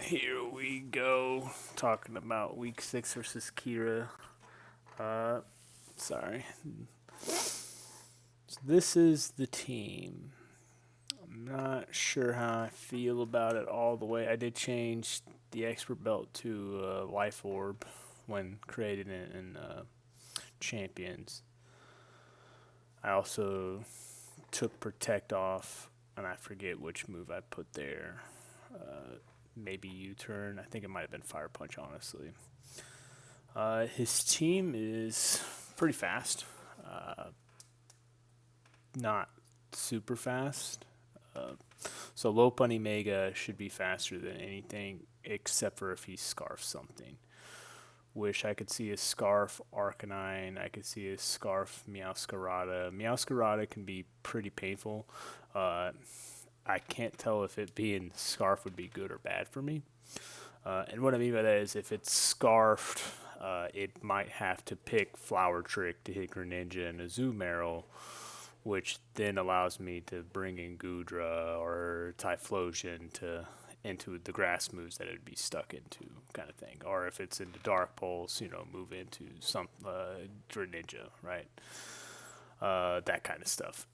Here we go, talking about week 6 versus Kira. Uh, sorry. So this is the team. I'm not sure how I feel about it all the way. I did change the expert belt to life orb when creating it in champions. I also took protect off, and I forget which move I put there. Maybe U-turn. I think it might have been fire punch, honestly. His team is pretty fast. Uh, not super fast. Uh, so low bunny mega should be faster than anything except for if he scarfs something. Wish I could see a scarf Arcanine. I could see a scarf Meowscarada. Meowscarada can be pretty painful. Uh, I can't tell if it being scarf would be good or bad for me. And what I mean by that is if it's scarfed, it might have to pick Flower Trick to hit Greninja and a Azumarill, which then allows me to bring in Goodra or Typhlosion to into the grass moves that it'd be stuck into, kind of thing. Or if it's into Dark Pulse, move into some Greninja, right? That kind of stuff.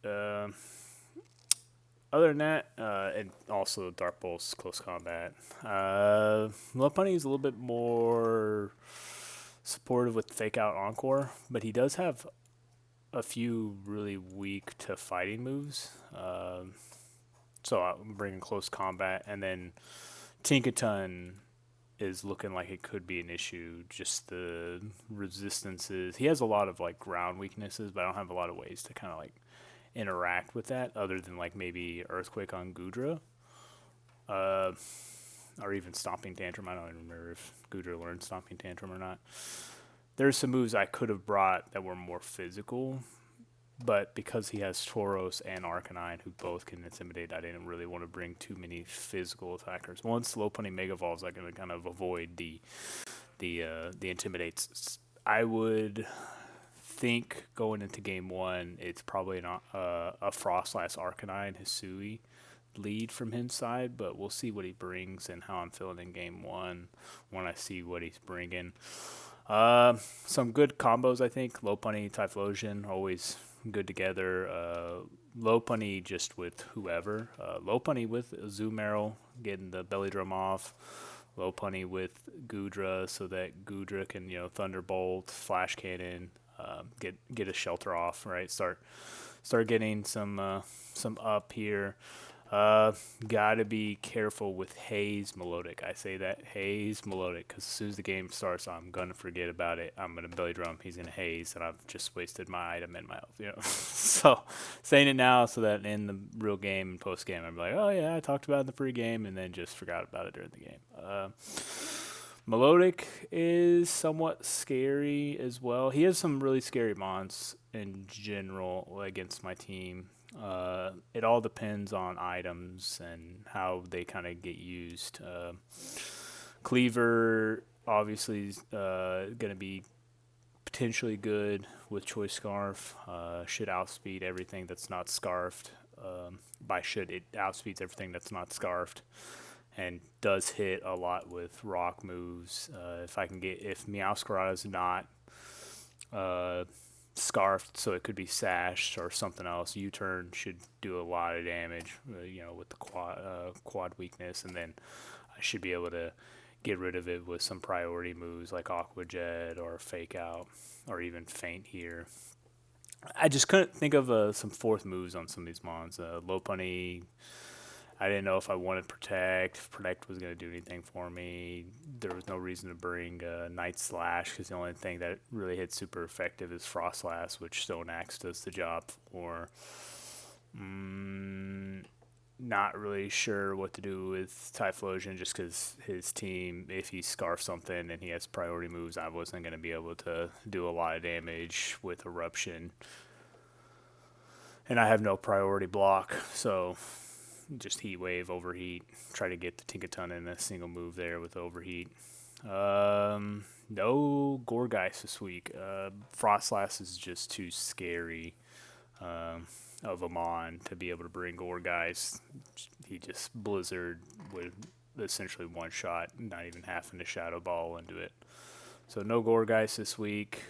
Other than that, and also Dark Pulse, Close Combat. Love Bunny is a little bit more supportive with Fake Out Encore, but he does have a few really weak to fighting moves. So I'm bringing Close Combat, and then Tinkaton is looking like it could be an issue. Just the resistances. He has a lot of like ground weaknesses, but I don't have a lot of ways to kind of like interact with that other than like maybe Earthquake on Goodra. Uh, or even Stomping Tantrum. I don't even remember if Goodra learned Stomping Tantrum or not. There's some moves I could have brought that were more physical, but because he has Tauros and Arcanine, who both can intimidate, I didn't really want to bring too many physical attackers. Once Low Pony Mega Evolves, I'm going to kind of avoid the intimidates. I would think going into game one, it's probably not a Frostlass Arcanine Hisui lead from his side, but we'll see what he brings and how I'm feeling in game one when I see what he's bringing. Some good combos, I think. Low Punny, Typhlosion, always good together. Low Punny just with whoever. Low Punny with Azumarill, getting the belly drum off. Low Punny with Goodra, so that Goodra can Thunderbolt, Flash Cannon, get a shelter off. Right, start getting some up here. Gotta be careful with Haze Melodic. I say that Haze Melodic because as soon as the game starts, I'm gonna forget about it. I'm gonna belly drum. He's gonna Haze, and I've just wasted my item and my health. So saying it now so that in the real game and post game, I'm like, oh yeah, I talked about it in the pre-game, and then just forgot about it during the game. Melodic is somewhat scary as well. He has some really scary mons in general against my team. It all depends on items and how they kind of get used. Cleaver obviously is going to be potentially good with Choice Scarf. Should outspeed everything that's not scarfed. By should, it outspeeds everything that's not scarfed. And does hit a lot with rock moves. If Meowscarada is not scarfed, so it could be sashed or something else. U-turn should do a lot of damage, with the quad weakness, and then I should be able to get rid of it with some priority moves like Aqua Jet or Fake Out or even Faint here. I just couldn't think of some fourth moves on some of these mons. Low Punny, I didn't know if I wanted Protect, if Protect was going to do anything for me. There was no reason to bring Night Slash because the only thing that really hits super effective is Frostlass, which Stone Axe does the job for. Not really sure what to do with Typhlosion just because his team, if he scarfs something and he has priority moves, I wasn't going to be able to do a lot of damage with Eruption. And I have no priority block, so just Heat Wave, Overheat, try to get the Tinkaton in a single move there with Overheat. No Gorgeist this week. Frostlass is just too scary of a mon to be able to bring Gorgeist. He just Blizzard would essentially one shot, not even having to shadow ball into it. So no Gorgeist this week.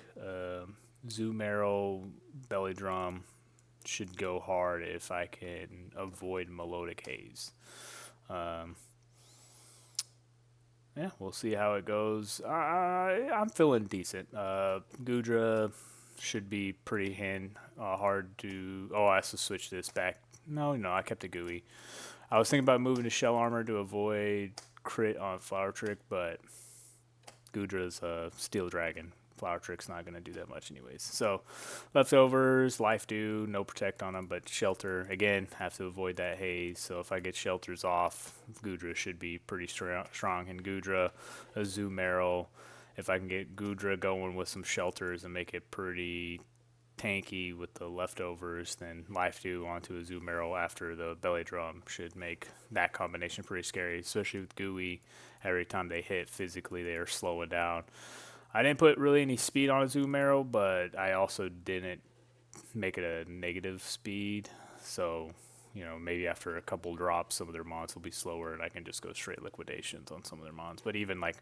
Zoo Marrow, Belly Drum should go hard if I can avoid Melodic Haze. Yeah, we'll see how it goes. I'm feeling decent. Gudra should be pretty hard to. Oh, I have to switch this back. No, I kept it gooey. I was thinking about moving to Shell Armor to avoid crit on Flower Trick, but Gudra's Steel Dragon. Flower Trick's not going to do that much anyways. So, leftovers, Life Dew, no Protect on them, but Shelter, again, have to avoid that haze. So, if I get Shelters off, Gudra should be pretty strong. And Gudra, a Zoo Marrow, if I can get Gudra going with some Shelters and make it pretty tanky with the leftovers, then Life Dew onto a Zoo Marrow after the Belly Drum should make that combination pretty scary, especially with Gooey. Every time they hit physically, they are slowing down. I didn't put really any speed on a Zoo Marrow, but I also didn't make it a negative speed. So, maybe after a couple drops, some of their mons will be slower, and I can just go straight liquidations on some of their mons. But even like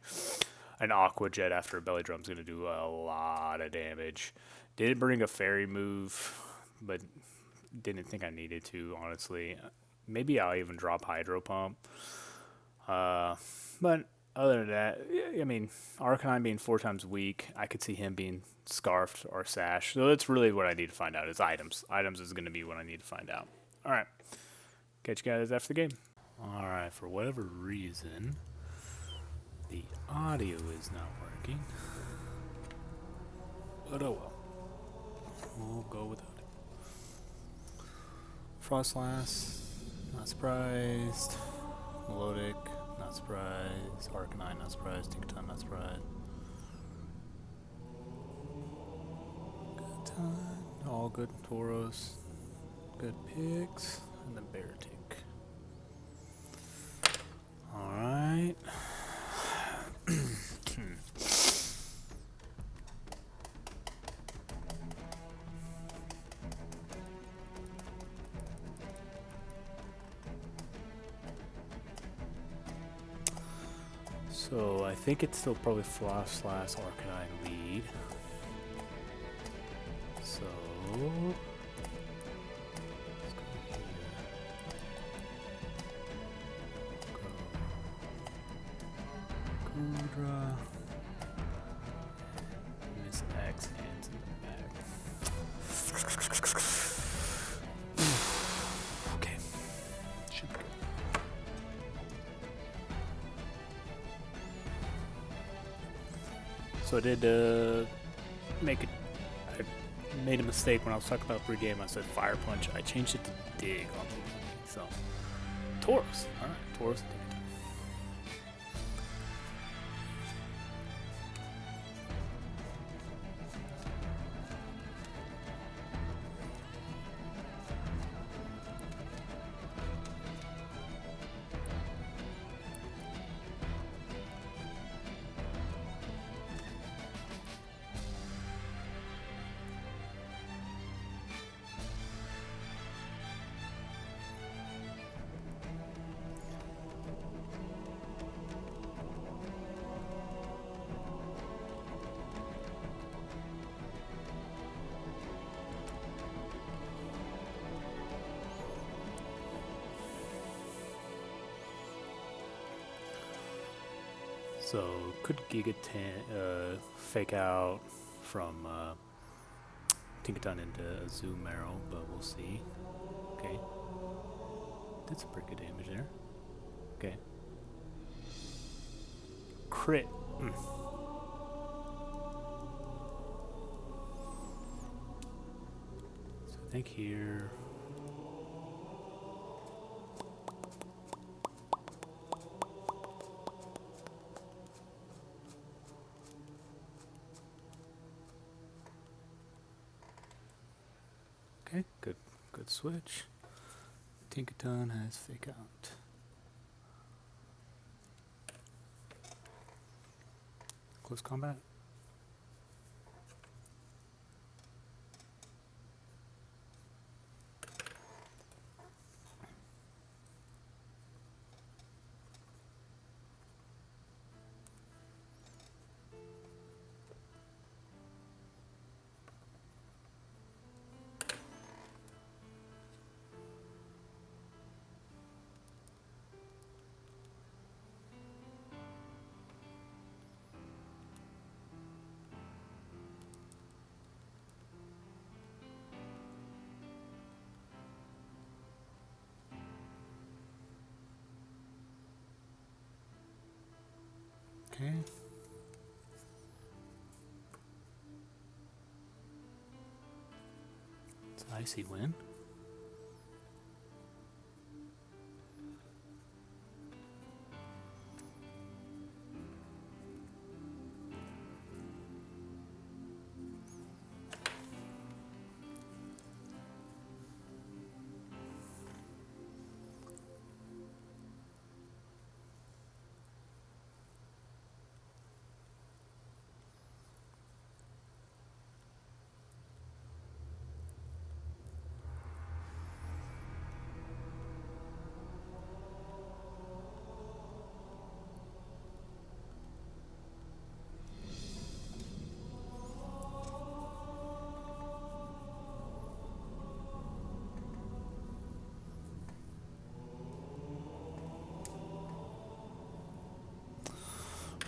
an Aqua Jet after a Belly Drum is going to do a lot of damage. Didn't bring a fairy move, but didn't think I needed to, honestly. Maybe I'll even drop Hydro Pump. But other than that, I mean, Arcanine being 4 times weak, I could see him being Scarfed or Sash. So that's really what I need to find out is items. Items is going to be what I need to find out. All right. Catch you guys after the game. All right. For whatever reason, the audio is not working. But oh well. We'll go without it. Frostlass, not surprised. Melodic, not surprised. Arcanine, not surprised. Tinkaton, not surprised. Good time. All good Tauros. Good picks. And then Beartic. Alright. So I think it's still probably Frostlass Arcanine lead. So let's go here. Go Gudra. Miss X hands in the back. Okay. Should be good. So I did make it. I made a mistake when I was talking about pregame. I said Fire Punch. I changed it to Dig on the so Tauros. All right, Tauros. So could Giga fake out from Tinkaton into a Zoo Marrow, but we'll see. Okay. Did some pretty good damage there. Okay. Crit. So I think here. Okay, good switch. Tinkaton has fake out. Close combat. Okay. It's icy wind.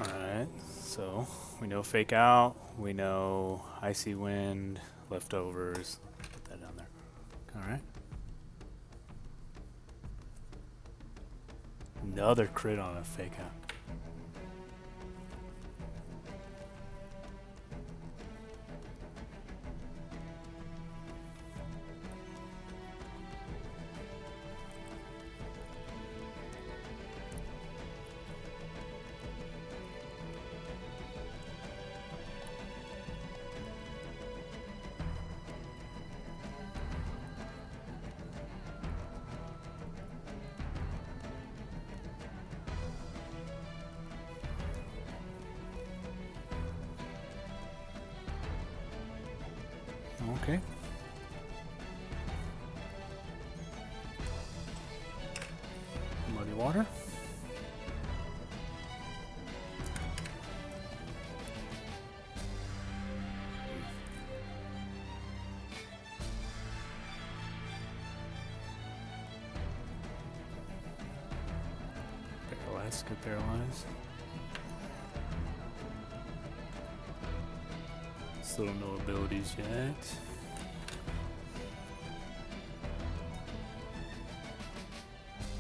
Alright, so we know fake out, we know icy wind, leftovers. Put that down there. Alright. Another crit on a fake out. Okay. Muddy water. Paralyzed, get paralyzed. Still no abilities yet.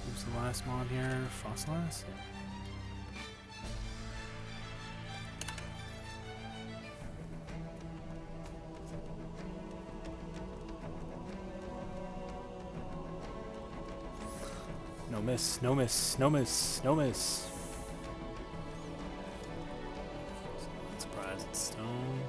Who's the last mob here? Fossilized? No miss, no miss, no miss, no miss. Not surprised it's stone.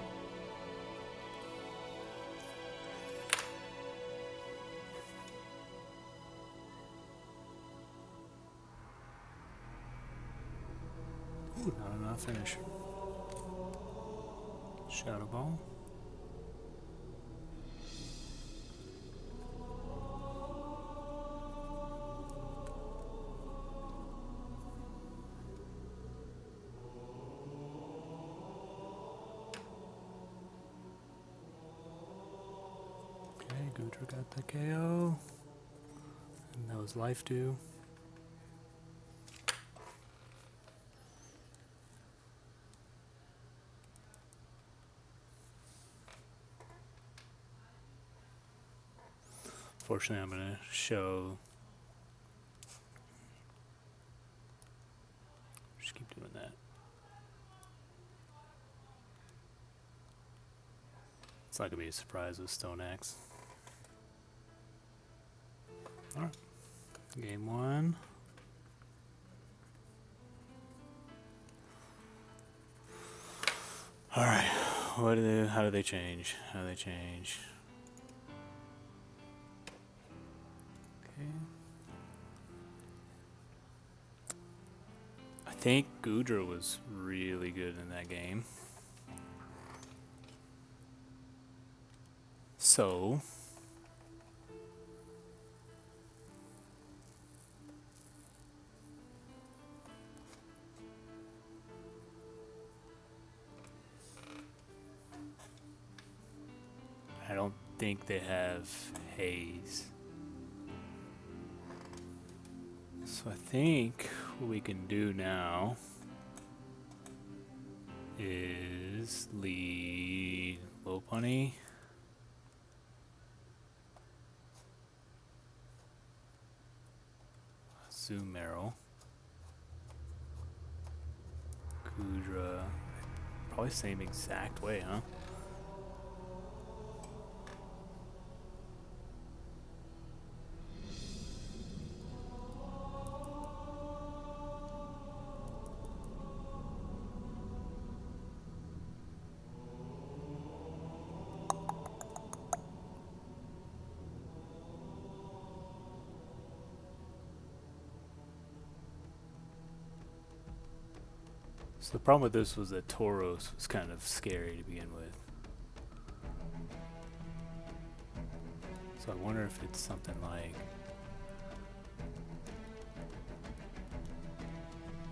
Ooh, not enough finish. Shadow ball. Okay, Gudra got the KO. And that was life due. Fortunately, I'm going to show. Just keep doing that. It's not going to be a surprise with Stone Axe. Alright. Game 1. Alright. How do they change? How do they change? Okay. I think Gudra was really good in that game. So I don't think they have haze. So I think what we can do now is lead Low Punny. Zoom Arrow. Kudra. Probably same exact way, huh? So the problem with this was that Tauros was kind of scary to begin with. So I wonder if it's something like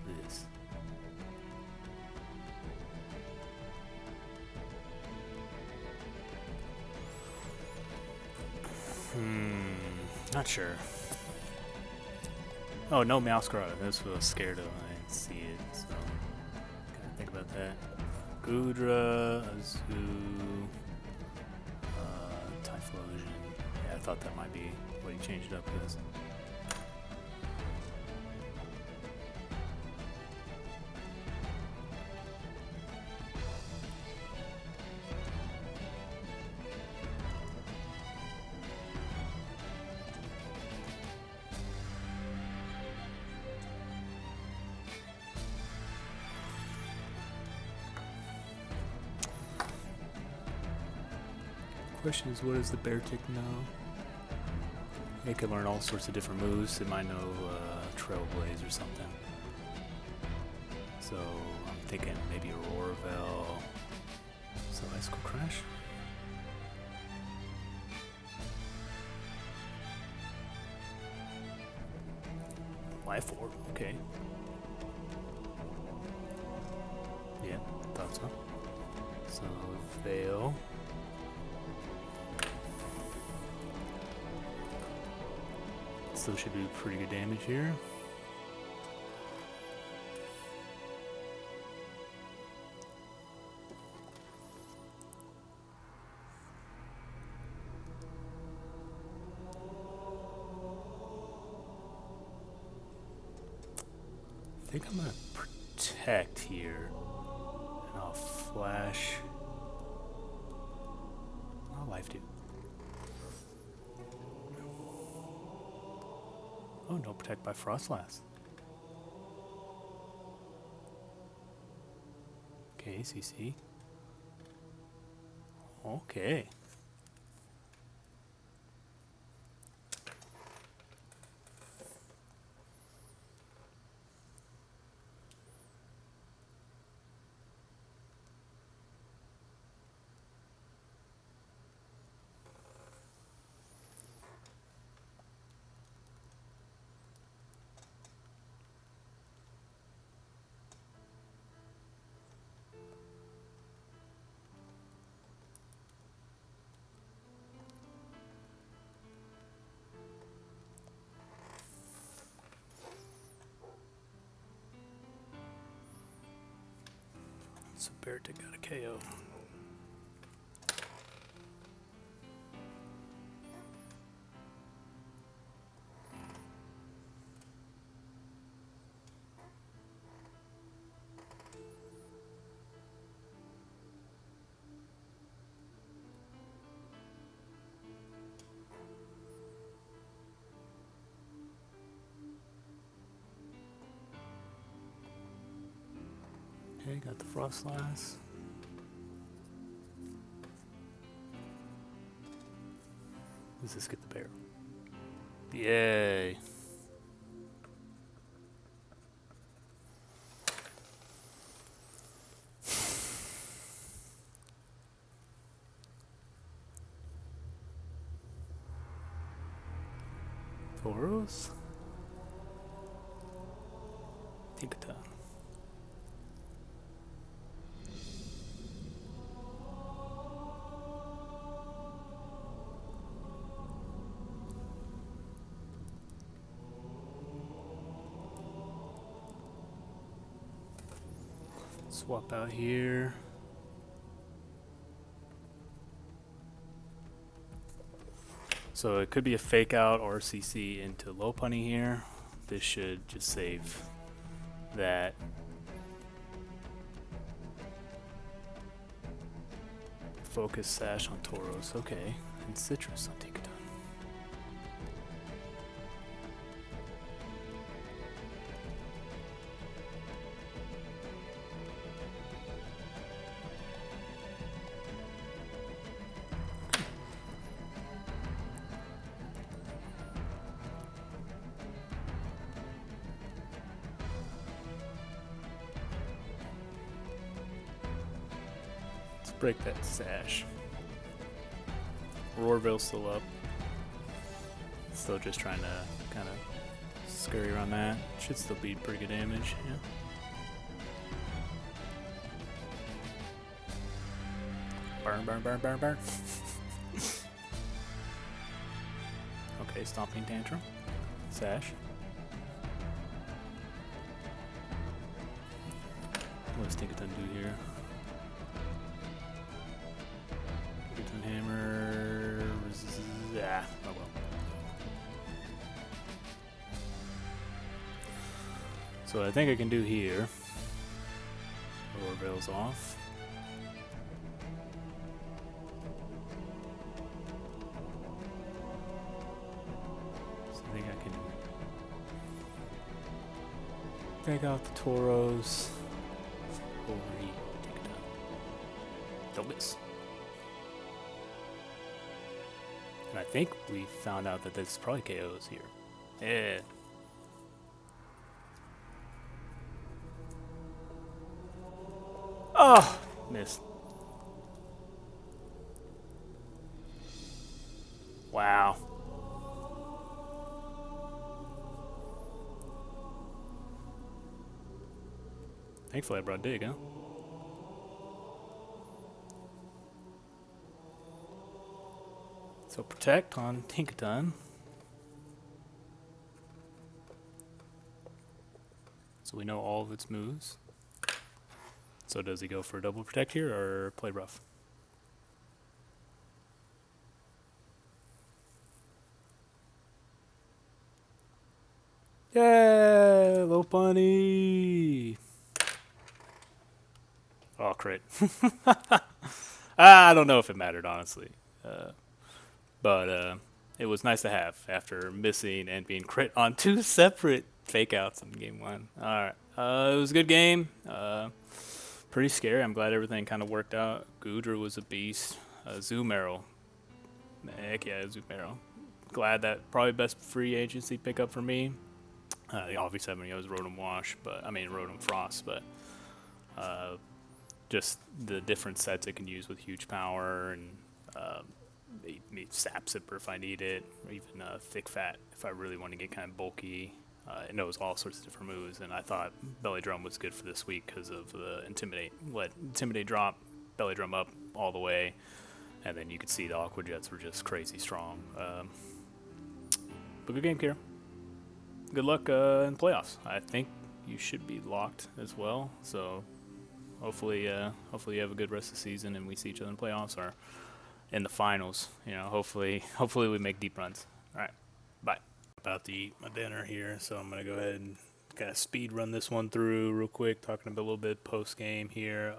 this. Not sure. Oh, no mouse guard. This was scared of. I didn't see it, so gotta think about that. Gudra, Azu, Typhlosion. Yeah, I thought that might be what he changed it up as. Question is, what does the Beartic know? It can learn all sorts of different moves. It might know Trailblaze or something. So I'm thinking maybe Aurora So Icicle Crash. Life Orb, okay. Yeah, thought so. So Veil. Still should do pretty good damage here. I think I'm gonna protect here, and I'll flash. I'll life do. Oh, no protect by Frostlass. Okay, CC. Okay. So Beartic got a KO. Okay, got the Frostlass. Does this get the bear? Yay. Tauros? Tinkata. Swap out here. So it could be a fake out or CC into Lopunny here. This should just save that. Focus Sash on Tauros, okay. And Citrus on Tinkaton. Break that Sash. Roarville's still up. Still just trying to kind of scurry around that. Should still be pretty good damage, yeah. Burn, burn, burn, burn, burn. Okay, Stomping Tantrum. Sash. What does Tinkaton do here? Hammer. Yeah, oh well. So what I think I can do here. Roarville's off. So I think I can take out the Tauros. Don't miss. And I think we found out that this probably KOs here. Yeah. Oh, missed. Wow. Thankfully I brought Dig, huh? So Protect on Tinkaton. So we know all of its moves. So does he go for a double Protect here or play rough? Yeah, low bunny. Oh, crit. I don't know if it mattered, honestly. But it was nice to have after missing and being crit on 2 separate fake outs in game 1. Alright. It was a good game. Pretty scary. I'm glad everything kind of worked out. Gudra was a beast. Zoomero. Heck yeah, Zoomero. Glad that probably best free agency pickup for me. Obviously, I was Rotom Wash, but Rotom Frost, but just the different sets it can use with huge power and Sap Sipper if I need it, or even Thick Fat if I really want to get kind of bulky. It knows all sorts of different moves, and I thought Belly Drum was good for this week because of the Intimidate drop, Belly Drum up all the way, and then you could see the Aqua Jets were just crazy strong. But good game, Kira. Good luck in playoffs. I think you should be locked as well, so hopefully you have a good rest of the season and we see each other in playoffs or in the finals. Hopefully we make deep runs. All right, bye. About to eat my dinner here, so I'm gonna go ahead and kind of speed run this one through real quick, talking about a little bit post game here.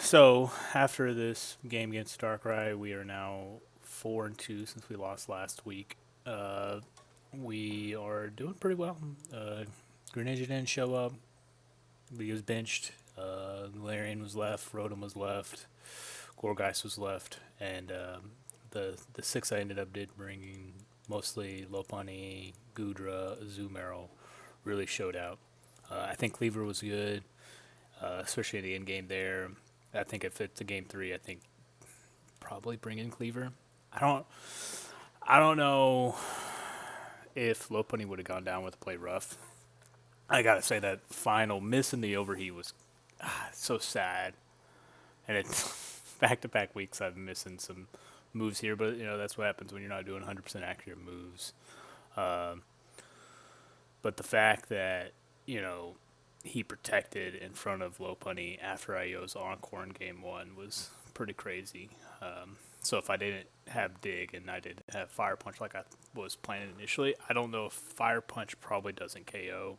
So after this game against Darkrai, we are now 4-2 since we lost last week. We are doing pretty well. Greninja didn't show up. He was benched. Galarian was left. Rotom was left. Gorgeist was left. And the 6 I ended up bringing, mostly Lopunny, Gudra, Zoomero, really showed out. I think Cleaver was good, especially in the end game there. I think if it's a game 3, I think probably bring in Cleaver. I don't know if Lopunny would have gone down with play rough. I gotta say that final miss in the overheat was so sad. And it's back-to-back weeks I've been missing some moves here, but that's what happens when you're not doing 100% accurate moves. But the fact that he protected in front of Lopunny after IO's encore in game 1 was pretty crazy. So if I didn't have Dig and I didn't have Fire Punch like I was planning initially, I don't know if Fire Punch probably doesn't KO.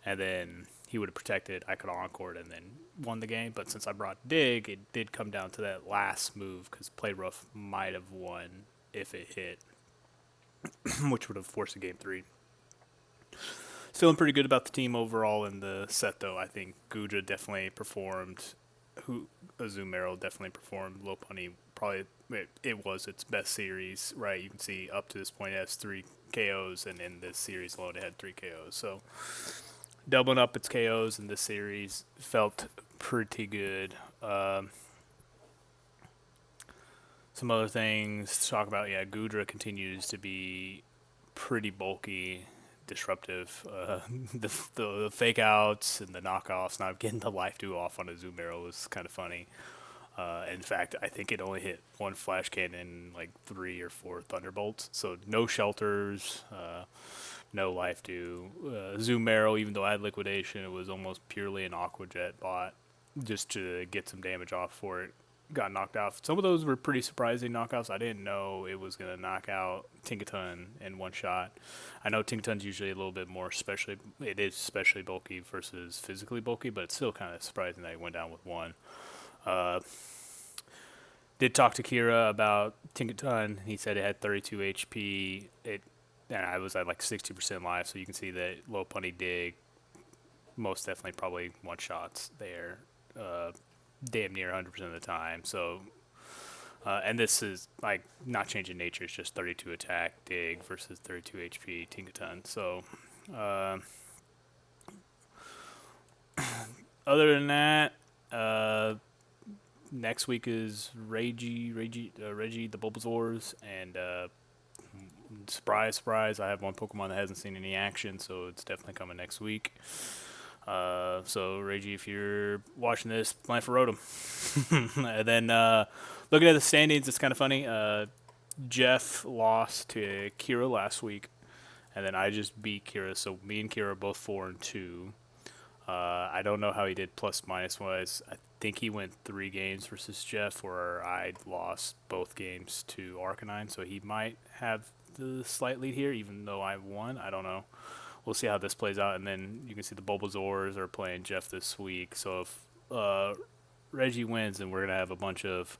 and then he would have protected. I could have encored and then won the game. But since I brought Dig, it did come down to that last move because Play Rough might have won if it hit, which would have forced a game 3. Feeling pretty good about the team overall in the set, though. I think Guja definitely performed. Azumarill definitely performed. Low Punny probably it was its best series, right? You can see up to this point it has 3 KOs, and in this series alone it had 3 KOs. So doubling up its KOs in this series felt pretty good. Some other things to talk about. Yeah, Gudra continues to be pretty bulky, disruptive. The fake outs and the knockoffs, not getting the life dew off on a Azumarill was kind of funny. In fact, I think it only hit 1 flash cannon, like 3 or 4 thunderbolts. So no shelters, no life dew. Azumarill, even though I had liquidation, it was almost purely an Aqua Jet bot just to get some damage off for it. Got knocked out. Some of those were pretty surprising knockouts. I didn't know it was going to knock out Tinkaton in one shot. I know Tinkaton's usually a little bit more it is especially bulky versus physically bulky, but it's still kind of surprising that he went down with 1. Did talk to Kira about Tinkaton. He said it had 32 HP. And I was at like 60% life, so you can see that Low Punny Dig most definitely probably one shots there. Damn near 100% of the time. So, and this is like not changing nature. It's just 32 attack Dig versus 32 HP Tinkaton. So, other than that, next week is Reggie the Bulbasaurs, and surprise, I have one Pokemon that hasn't seen any action, so it's definitely coming next week. So Reggie, if you're watching this, plan for Rotom. And then looking at the standings, it's kind of funny. Jeff lost to Kira last week, and then I just beat Kira. So me and Kira are both 4-2. I don't know how he did plus minus wise. I think he went 3 games versus Jeff, where I lost both games to Arcanine. So he might have the slight lead here, even though I won. I don't know. We'll see how this plays out, and then you can see the Bulbasaurs are playing Jeff this week. So if Reggie wins, then we're gonna have a bunch of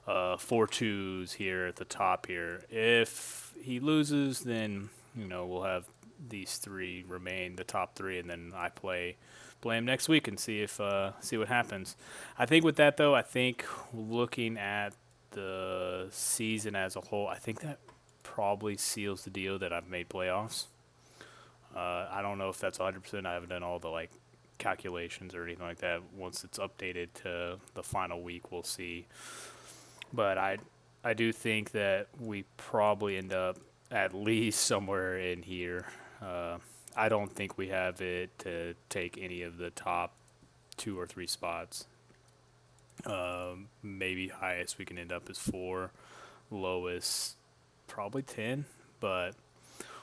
4-2s here at the top here. If he loses, then we'll have these 3 remain the top 3, and then I play him next week and see what happens. I think with that though, I think looking at the season as a whole, I think that probably seals the deal that I've made playoffs. I don't know if that's 100%. I haven't done all the calculations or anything like that. Once it's updated to the final week, we'll see. But I do think that we probably end up at least somewhere in here. I don't think we have it to take any of the top 2 or 3 spots. Maybe highest we can end up is 4, lowest probably 10, but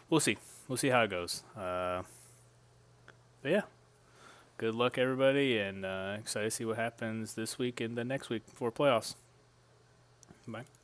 we'll see. We'll see how it goes. But yeah, good luck, everybody, and excited to see what happens this week and the next week for playoffs. Bye.